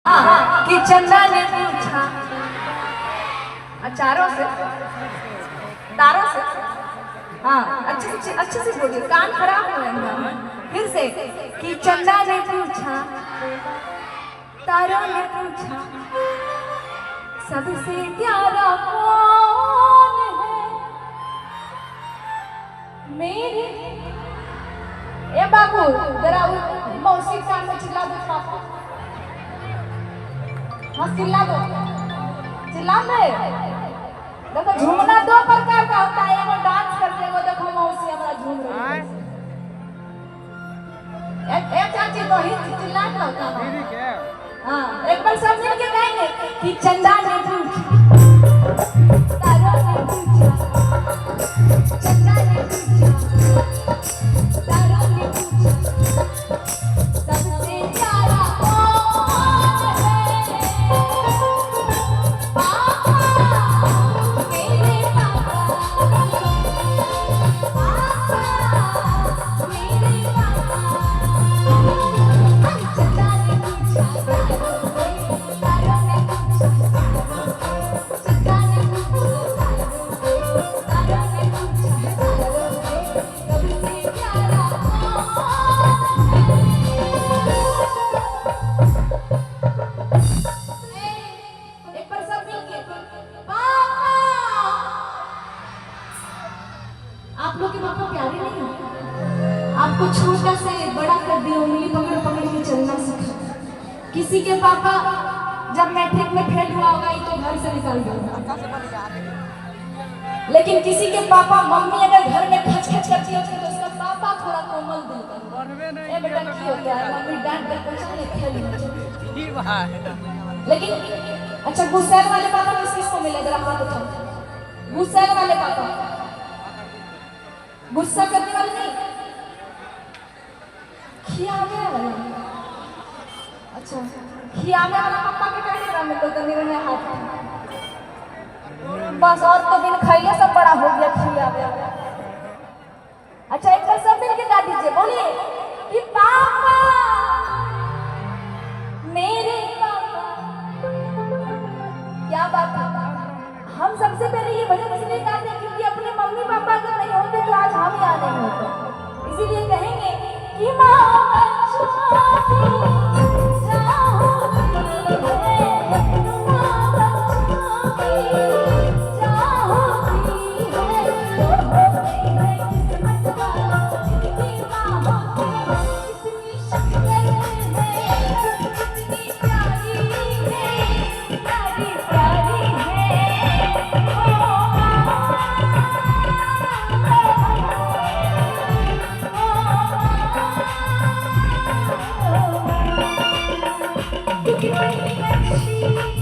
कि चंदा ने पूछा चारों से तारों से। हाँ अच्छे से बोलिए, कान खराब हो रहे हैं। फिर से कि चंदा ने पूछा तारों ने पूछा सबसे प्यारा कौन है मेरे। ए बाबू जरा मौसी कान में चिल्ला दो पापा। हाँ चिल्ला दो, चिल्ला दे। देखो झूमना दो प्रकार का होता है, एगो डांस करते हो, देखो मौसी हमारा झूम रही है। एक चाची तो ही चिल्ला के होता है। हाँ एक बार सब मिलके गाएंगे कि चंदा ने पूछा तारों ने पूछा चंदा ने पूछा तारों ने पूछा सबसे प्यारा कौन है पापा मेरे पापा मेरे पापा। चंदा ने पूछा तारों ने पूछा चंदा ने पूछा तारों ने पूछा सबसे प्यारा एक बार सब मिलके पापा। आप लोग के पापा प्यारे नहीं हो? आपको छोटा से बड़ा कर दिया, उंगली पकड़ पकड़ के चलना सिखा। किसी के पापा जब मैट्रिक में फेल हुआ होगा तो घर से निकाल दिया, लेकिन किसी के पापा मम्मी अगर घर में खच खच करती होती तो उसका पापा थोड़ा कोमल दिल का। ए बेटा की होता है, मम्मी डांट कर कुछ नहीं खेल। लेकिन अच्छा गुस्से वाले पापा किस किस को मिले जरा हाथ उठाओ। गुस्से वाले पापा, गुस्सा करने वाले नहीं, खियाने वाला। अच्छा खियाने वाला पापा के कहने का मैं तो मेरे में हाथ बस, और तो बिन खाइए सब बड़ा हो गया खियावे। अच्छा एक बार सब मिलके गा दीजिए, बोलिए कि पापा मेरे पापा। क्या बात है। हम सबसे पहले ये भजन इसलिए गाते हैं क्योंकि अपने मम्मी पापा अगर नहीं होते तो आज हम ही आने में होते, इसीलिए कहेंगे कि माँ Thank you.